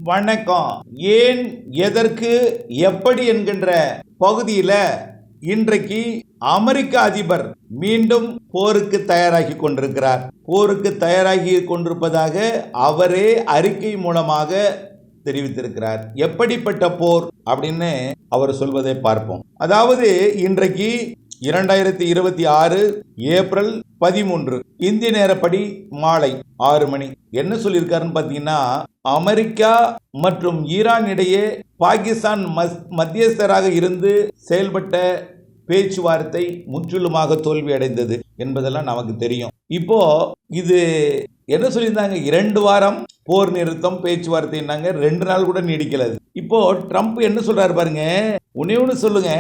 வணக்கம். ஏன், எதற்கு, எப்படி என்கின்ற பகுதியில் இன்றைக்கு அமெரிக்க அதிபர் மீண்டும் போருக்கு தயாராகி கொண்டிருக்கிறார். போருக்கு தயாராகி கொண்டிருப்பதாக அவரே அறிக்கை மூலமாக தெரிவித்திருக்கிறார். எப்படிப்பட்ட போர் அப்படின்னு அவர் சொல்வதை பார்ப்போம். அதாவது இன்றைக்கு 2026 ஏப்ரல் 13 இந்திய நேரப்படி மாலை 6 மணி. என்ன சொல்லியிருக்காருன்னு பார்த்தீங்கன்னா, அமெரிக்கா மற்றும் ஈரான் இடையே பாகிஸ்தான் மத்தியஸ்தராக இருந்து செயல்பட்ட பேச்சுவார்த்தை முற்றிலுமாக தோல்வி அடைந்தது என்பதெல்லாம் நமக்கு தெரியும். இப்போ இது என்ன சொல்லியிருந்தாங்க, 2 வாரம் போர் நிறுத்தம் பேச்சுவார்த்தைன்னாங்க, 2 நாள் கூட நீடிக்கல. இப்போ ட்ரம்ப் என்ன சொல்றாரு பாருங்க, ஒன்னு சொல்லுங்க,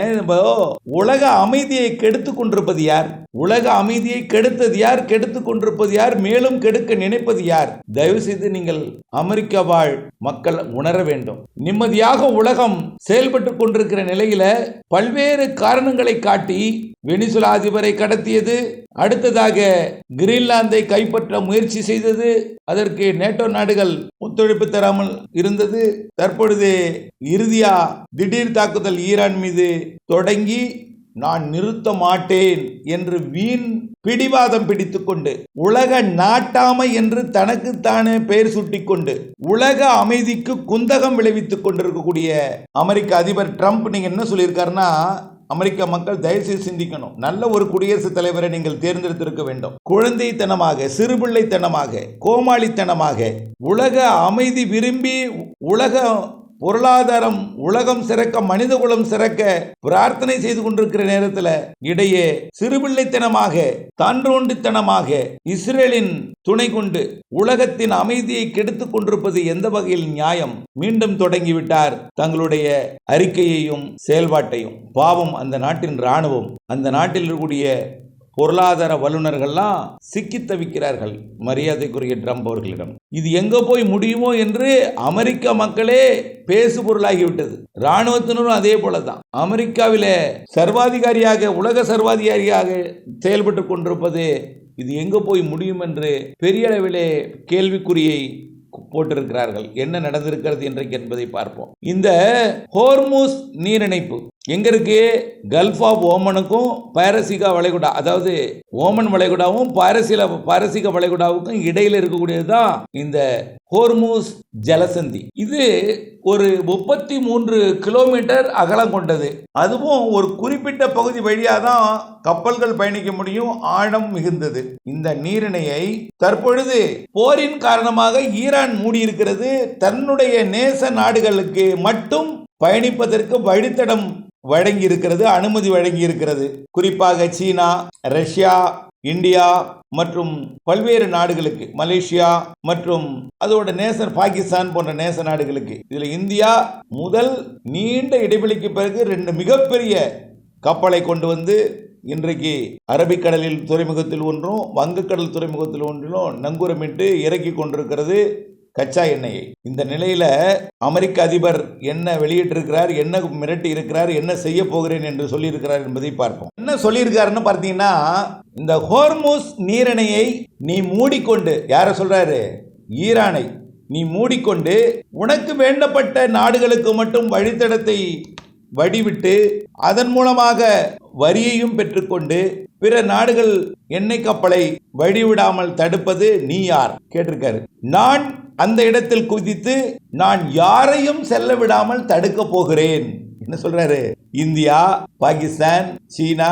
உலக அமைதியை கெடுத்து கொண்டிருப்பது யார்? உலக அமைதியை கெடுத்தது யார்? கெடுத்து கொண்டிருப்பது யார்? மேலும் கெடுக்க நினைப்பது யார்? தயவு செய்து நீங்கள் அமெரிக்க வாழ் மக்கள் உணர வேண்டும். நிம்மதியாக உலகம் செயல்பட்டு கொண்டிருக்கிற நிலையில பல்வேறு காரணங்களை காட்டி வெனிசுலா அதிபரை கடத்தியது, அடுத்ததாக கிரீன்லாந்தை கைப்பற்ற முயற்சி செய்தது, அதற்கு நேட்டோ நாடுகள் ஒத்துழைப்பு தராமல் இருந்தது, தற்பொழுது இறுதியா திடீர் தாக்குதல் ஈரான் மீது தொடங்கி நான் நிறுத்த மாட்டேன் என்று வீண் பிடிவாதம் பிடித்துக்கொண்டு உலக நாட்டாமை என்று தனக்குத்தானே பெயர் சூட்டிக்கொண்டு உலக அமைதிக்கு குந்தகம் விளைவித்துக் கொண்டிருக்கக்கூடிய அமெரிக்க அதிபர் ட்ரம்ப் நீங்க என்ன சொல்லியிருக்காருன்னா, அமெரிக்க மக்கள் தயவுசெய்து சிந்திக்கணும். நல்ல ஒரு குடியரசுத் தலைவரை நீங்கள் தேர்ந்தெடுத்திருக்க வேண்டும். குழந்தைத்தனமாக, சிறுபிள்ளைத்தனமாக, கோமாளித்தனமாக, உலக அமைதி விரும்பி, உலக பொருளாதாரம், உலகம் சிறக்க, மனிதகுலம் சிறக்க பிரார்த்தனை செய்து கொண்டிருக்கிற நேரத்தில் இடையே சிறுபிள்ளைத்தனமாக, தான்றோண்டித்தனமாக இஸ்ரேலின் துணை கொண்டு உலகத்தின் அமைதியை கெடுத்துக் கொண்டிருப்பது எந்த வகையில் நியாயம்? மீண்டும் தொடங்கிவிட்டார் தங்களுடைய அறிக்கையையும் செயல்பாட்டையும். பாவம் அந்த நாட்டின் இராணுவம், அந்த நாட்டில் இருக்கக்கூடிய பொருளாதார வல்லுநர்கள்லாம் சிக்கி தவிக்கிறார்கள் மரியாதைக்குரிய ட்ரம்ப் அவர்களிடம். இது எங்க போய் முடியுமோ என்று அமெரிக்க மக்களே பேசு பொருளாகிவிட்டது. இராணுவத்தினரும் அதே போலதான். அமெரிக்காவில சர்வாதிகாரியாக, உலக சர்வாதிகாரியாக செயல்பட்டு கொண்டிருப்பது இது எங்க போய் முடியும் என்று பெரிய அளவிலே கேள்விக்குறியை போட்டிருக்கிறார்கள். என்ன நடந்திருக்கிறது இன்றைக்கு என்பதை பார்ப்போம். இந்த ஹோர்முஸ் நீரிணைப்பு எங்க இருக்கு? கல்ஃப் ஆஃப் ஓமனுக்கும் பாரசீக வளைகுடா, அதாவது ஓமன் வளைகுடாவும் பாரசீக வளைகுடாவுக்கும் இடையில இருக்கக்கூடியதுதான் இந்த ஹோர்முஸ் ஜலசந்தி. இது ஒரு 33 கிலோமீட்டர் அகலம் கொண்டது. அதுவும் ஒரு குறிப்பிட்ட பகுதி வழியாக தான் கப்பல்கள் பயணிக்க முடியும். ஆழம் மிகுந்தது. இந்த நீரிணையை தற்பொழுது போரின் காரணமாக ஈரான் மூடியிருக்கிறது. தன்னுடைய நேச நாடுகளுக்கு மட்டும் பயணிப்பதற்கு வழித்தடம் வழங்கி இருக்கிறது, அனுமதி வழங்கி இருக்கிறது. குறிப்பாக சீனா, ரஷ்யா, இந்தியா மற்றும் பல்வேறு நாடுகளுக்கு, மலேசியா மற்றும் அதோட நேசர் பாகிஸ்தான் போன்ற நேச நாடுகளுக்கு. இதுல இந்தியா முதல் நீண்ட இடைவெளிக்கு பிறகு 2 மிகப்பெரிய கப்பலை கொண்டு வந்து இன்றைக்கு அரபிக்கடலில் துறைமுகத்தில் ஒன்றும் வங்கக்கடல் துறைமுகத்தில் ஒன்றிலும் நங்கூரமிட்டு இறக்கி கொண்டிருக்கிறது கச்சா எண்ணெயை. இந்த நிலையில அமெரிக்க அதிபர் என்ன வெளியிட்டிருக்கிறார், என்ன மிரட்டி இருக்கிறார், என்ன செய்ய போகிறேன் என்று சொல்லியிருக்கிறார் என்பதை பார்ப்போம். என்ன சொல்லியிருக்காருன்னு பார்த்தீங்கன்னா, இந்த ஹோர்முஸ் நீரிணையை நீ மூடிக்கொண்டு, யார சொல்றாரு? ஈரானை நீ மூடிக்கொண்டு உனக்கு வேண்டப்பட்ட நாடுகளுக்கு மட்டும் வழித்தடத்தை வடிவிட்டு அதன் மூலமாக வரியையும் பெற்றுக்கொண்டு பிற நாடுகள் எண்ணெய் கப்பலை வழிவிடாமல் தடுப்பது நீ யார் கேட்டிருக்காரு. நான் அந்த இடத்தில் குதித்து நான் யாரையும் செல்ல விடாமல் தடுக்க போகிறேன். என்ன சொல்றாரு? இந்தியா, பாகிஸ்தான், சீனா,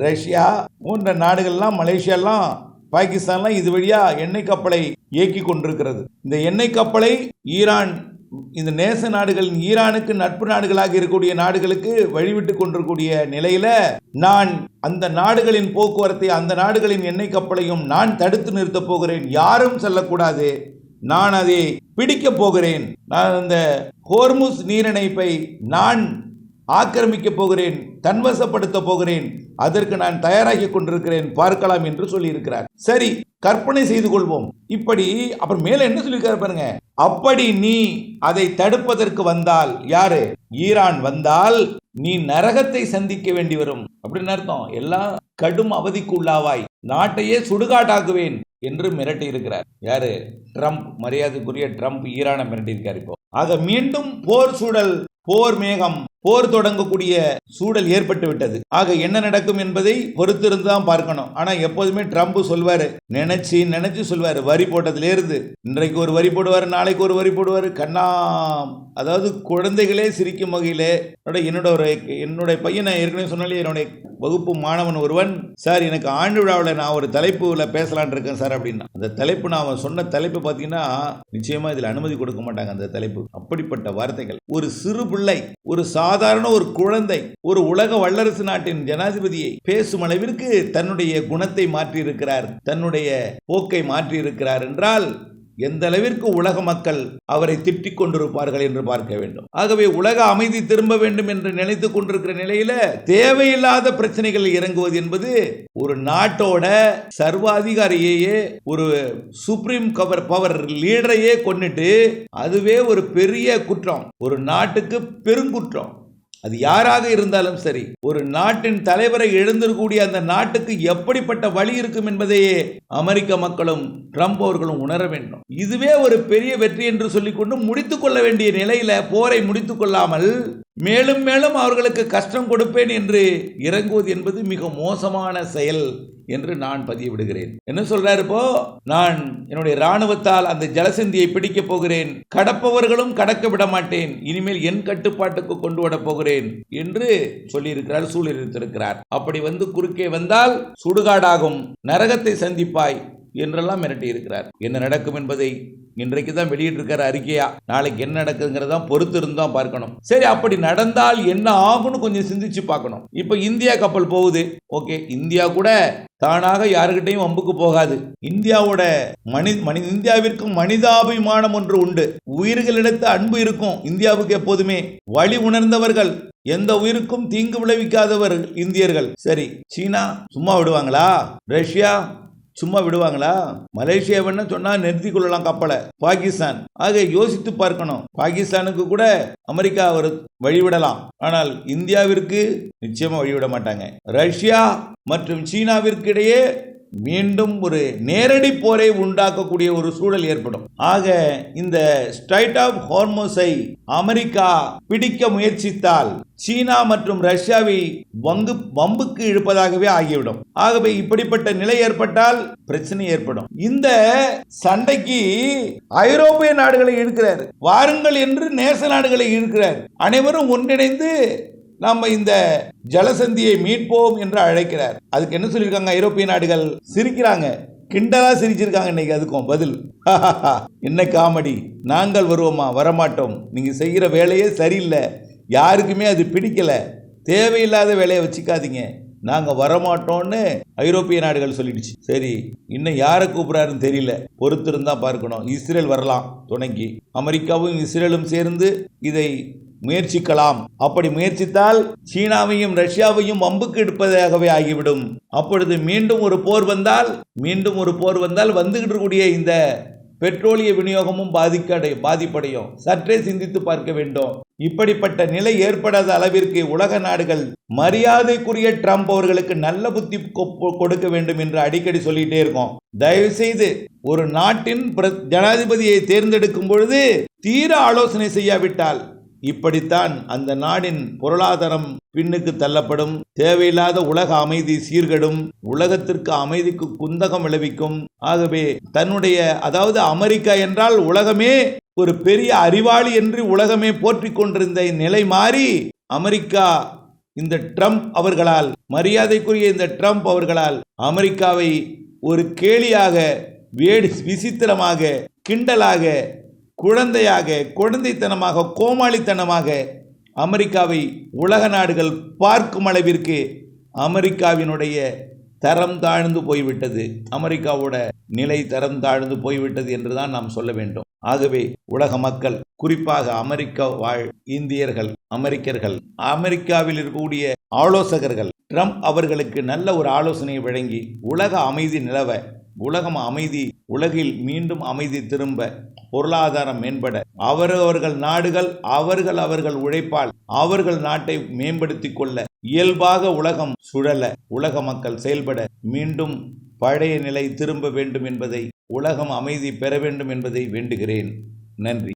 ரஷ்யா போன்ற நாடுகள்லாம், மலேசியாலாம், பாகிஸ்தான்லாம் இது வழியா எண்ணெய் கப்பலை இயக்கி கொண்டிருக்கிறது. இந்த எண்ணெய் கப்பலை ஈரான், இந்த நேச நாடுகள், ஈரானுக்கு நட்பு நாடுகளாக இருக்கக்கூடிய நாடுகளுக்கு வழிவிட்டு கொண்டிருக்கூடிய நிலையில நான் அந்த நாடுகளின் போக்குவரத்தை, அந்த நாடுகளின் எண்ணெய் கப்பலையும் நான் தடுத்து நிறுத்த போகிறேன். யாரும் செல்லக்கூடாது. நான் அதை பிடிக்க போகிறேன். நான் அந்த ஹோர்முஸ் நீரிணைப்பை நான் ஆக்கிரமிக்க போகிறேன், தன்வசப்படுத்த போகிறேன். அதற்கு நான் தயாராகி கொண்டிருக்கிறேன், பார்க்கலாம் என்று சொல்லியிருக்கிறார். சரி, கற்பனை செய்து கொள்வோம். இப்படி அப்புறம் மேல என்ன சொல்லியிருக்காரு பாருங்க. அப்படி நீ அதை தடுப்பதற்கு வந்தால், யாரு? ஈரான் வந்தால் நீ நரகத்தை சந்திக்க வேண்டி வரும் அப்படின்னு அர்த்தம். எல்லாம் கடும் அவதிக்கு உள்ளாவாய், நாட்டையே சுடுகாட்டாக்குவேன் என்று மிரட்டி இருக்கிறார். யாரு? ட்ரம்ப். மரியாதைக்குரிய ட்ரம்ப் ஈரானை மிரட்டி இருக்கார். இப்போ ஆக மீண்டும் போர் சூழல், போர் மேகம், போர் தொடங்கக்கூடிய சூழல் ஏற்பட்டு விட்டது. ஆக என்ன நடக்கும் என்பதை பொறுத்திருந்து தான் பார்க்கணும். ஆனா எப்போதுமே ட்ரம்ப் சொல்வாரு, நினைச்சு சொல்வாரு. வரி போட்டதுல இருந்து இன்றைக்கு ஒரு வரி போடுவாரு, நாளைக்கு ஒரு வரி போடுவாரு. கண்ணா, அதாவது குழந்தைகளே சிரிக்கும் வகையிலே என்னுடைய பையனை ஏற்கனவே சொன்னாலே, என்னுடைய வகுப்பு மாணவன் ஒருவன், சார் எனக்கு ஆண்டு விழாவில் நான் ஒரு தலைப்புல பேசலான் இருக்கேன் சார் அப்படின்னா. அந்த தலைப்பு, நான் சொன்ன தலைப்பு பார்த்தீங்கன்னா நிச்சயமா இதில் அனுமதி கொடுக்க மாட்டாங்க. அந்த தலைப்பு அப்படிப்பட்ட வார்த்தைகள். ஒரு சிறு பிள்ளை, ஒரு சாதாரண ஒரு குழந்தை, ஒரு உலக வல்லரசு நாட்டின் ஜனாதிபதியை பேசும் அளவிற்கு தன்னுடைய குணத்தை மாற்றியிருக்கிறார், தன்னுடைய போக்கை மாற்றியிருக்கிறார் என்றால் எந்த அளவிற்கு உலக மக்கள் அவரை திட்டிக் கொண்டிருப்பார்கள் என்று பார்க்க வேண்டும். ஆகவே உலக அமைதி திரும்ப வேண்டும் என்று நினைத்துக் கொண்டிருக்கிற நிலையில தேவையில்லாத பிரச்சனைகள் இறங்குவது என்பது ஒரு நாட்டோட சர்வாதிகாரியையே, ஒரு சுப்ரீம் பவர் லீடரையே கொன்னுட்டு, அதுவே ஒரு பெரிய குற்றம், ஒரு நாட்டுக்கு பெருங்குற்றம். அது யாராக இருந்தாலும் சரி, ஒரு நாட்டின் தலைவரை எழுந்திருக்கக்கூடிய அந்த நாட்டுக்கு எப்படிப்பட்ட வழி இருக்கும் என்பதையே அமெரிக்க மக்களும் ட்ரம்ப் அவர்களும் உணர வேண்டும். இதுவே ஒரு பெரிய வெற்றி என்று சொல்லிக்கொண்டு முடித்துக் கொள்ள வேண்டிய நிலையில போரை முடித்துக் கொள்ளாமல் மேலும் மேலும் அவர்களுக்கு கஷ்டம் கொடுப்பேன் என்று இறங்குவது என்பது மிக மோசமான செயல் என்று நான் பதிவிடுகிறேன். என்ன சொல்றாரு இப்போ, நான் என்னுடைய ராணுவத்தால் அந்த ஜலசந்தியை பிடிக்க போகிறேன், கடப்பவர்களும் கடக்க விட மாட்டேன், இனிமேல் என் கட்டுப்பாட்டுக்கு கொண்டு வர போகிறேன் என்று சொல்லியிருக்கிறார், சூழலித்திருக்கிறார். அப்படி குறுக்கே வந்தால் சுடுகாடாகும், நரகத்தை சந்திப்பாய் என்றெல்லாம் மிரட்டி இருக்கிறார். என்ன நடக்கும் என்பதை இன்றைக்கு தான் வெளியிட்டிருக்கிற அறிக்கையா, நாளைக்கு என்ன நடக்குங்கிறதா பொறுத்து இருந்தா பார்க்கணும். சரி, அப்படி நடந்தால் என்ன ஆகும்னு கொஞ்சம் சிந்திச்சு பார்க்கணும். இப்ப இந்தியா கப்பல் போகுது, ஓகே, இந்தியா கூட தானாக யாருக்கிட்டையும் வம்புக்கு போகாது. இந்தியாவோட இந்தியாவிற்கும் மனிதாபிமானம் ஒன்று உண்டு. உயிர்களிடத்து அன்பு இருக்கும் இந்தியாவுக்கு எப்போதுமே. வழி உணர்ந்தவர்கள், எந்த உயிருக்கும் தீங்கு விளைவிக்காதவர் இந்தியர்கள். சரி, சீனா சும்மா விடுவாங்களா? ரஷ்யா சும்மா விடுவாங்களா? மலேசியா வேணா சொன்னா நிறுத்தி கொள்ளலாம் கப்பலை. பாகிஸ்தான், ஆக யோசித்து பார்க்கணும். பாகிஸ்தானுக்கு கூட அமெரிக்கா ஒரு வழிவிடலாம், ஆனால் இந்தியாவிற்கு நிச்சயமா வழிவிட மாட்டாங்க. ரஷ்யா மற்றும் சீனாவிற்கு இடையே மீண்டும் ஒரு நேரடி போரை உண்டாக்கக்கூடிய ஒரு சூழல் ஏற்படும். ஆக இந்த ஸ்ட்ரைட் ஆஃப் ஹார்மோஸை அமெரிக்கா பிடிக்க முயற்சித்தால் சீனா மற்றும் ரஷ்யாவை வம்புக்கு இழுப்பதாகவே ஆகிவிடும். ஆகவே இப்படிப்பட்ட நிலை ஏற்பட்டால் பிரச்சனை ஏற்படும். இந்த சண்டைக்கு ஐரோப்பிய நாடுகளை இழுக்கிறார், வாருங்கள் என்று நேச நாடுகளை இழுக்கிறார். அனைவரும் ஒன்றிணைந்து நாம இந்த ஜலசந்தியை மீட்போம் என்று அழைக்கிறார். அதுக்கு என்ன சொல்லியிருக்காங்க ஐரோப்பிய நாடுகள்? சிரிக்கிறாங்க, கிண்டலா சிரிச்சிருக்காங்க. இன்னைக்கு அதுக்கும் பதில் என்ன காமெடி, நாங்கள் வருவோமா? வரமாட்டோம், நீங்க செய்கிற வேலையே சரியில்லை, யாருக்குமே அது பிடிக்கல, தேவையில்லாத வேலையை வச்சுக்காதீங்க, நாங்க வரமாட்டோம்னு ஐரோப்பிய நாடுகள் சொல்லிடுச்சு. சரி, இன்னும் யாரை கூப்பிடாருன்னு தெரியல, பொறுத்திருந்தா பார்க்கணும். இஸ்ரேல் வரலாம் துணைக்கு, அமெரிக்காவும் இஸ்ரேலும் சேர்ந்து இதை முயற்சிக்கலாம். அப்படி முயற்சித்தால் சீனாவையும் ரஷ்யாவையும் வம்புக்கு எடுப்பதாகவே ஆகிவிடும். அப்பொழுது மீண்டும் ஒரு போர் வந்தால் வந்துகிட்டு இருக்கக்கூடிய இந்த பெட்ரோலிய விநியோகமும் பாதிப்படையும். சற்றே சிந்தித்து பார்க்க வேண்டும். இப்படிப்பட்ட நிலை ஏற்படாத அளவிற்கு உலக நாடுகள் மரியாதைக்குரிய ட்ரம்ப் அவர்களுக்கு நல்ல புத்தி கொடுக்க வேண்டும் என்று அடிக்கடி சொல்லிட்டே இருக்கோம். தயவு செய்து ஒரு நாட்டின் ஜனாதிபதியை தேர்ந்தெடுக்கும் பொழுது தீர ஆலோசனை செய்யாவிட்டால் இப்படித்தான் அந்த நாடின் பொருளாதாரம் பின்னுக்கு தள்ளப்படும், தேவையில்லாத உலக அமைதி சீர்கெடும், உலகத்திற்கு அமைதிக்கு குந்தகம் விளைவிக்கும். ஆகவே அதாவது அமெரிக்கா என்றால் உலகமே ஒரு பெரிய அறிவாளி என்று உலகமே போற்றி கொண்டிருந்த நிலை மாறி அமெரிக்கா இந்த ட்ரம்ப் அவர்களால், மரியாதைக்குரிய இந்த ட்ரம்ப் அவர்களால் அமெரிக்காவை ஒரு கேலியாக, விசித்திரமாக, கிண்டலாக, குழந்தைத்தனமாக, கோமாளித்தனமாக அமெரிக்காவை உலக நாடுகள் பார்க்கும் அளவிற்கு அமெரிக்காவினுடைய தரம் தாழ்ந்து போய்விட்டது, அமெரிக்காவோட நிலை தரம் தாழ்ந்து போய்விட்டது என்றுதான் நாம் சொல்ல வேண்டும். ஆகவே உலக மக்கள், குறிப்பாக அமெரிக்கா வாழ் இந்தியர்கள், அமெரிக்கர்கள், அமெரிக்காவில் இருக்கக்கூடிய ஆலோசகர்கள் ட்ரம்ப் அவர்களுக்கு நல்ல ஒரு ஆலோசனையை வழங்கி உலக அமைதி நிலவ, உலகில் மீண்டும் அமைதி திரும்ப, பொருளாதாரம் மேம்பட, அவர்கள் நாடுகள் அவர்கள் உழைப்பால் அவர்கள் நாட்டை மேம்படுத்திக் கொள்ள, இயல்பாக உலகம் சுழல, உலக மக்கள் செயல்பட, மீண்டும் பழைய நிலை திரும்ப வேண்டும் என்பதை, உலகம் அமைதி பெற வேண்டும் என்பதை வேண்டுகிறேன். நன்றி.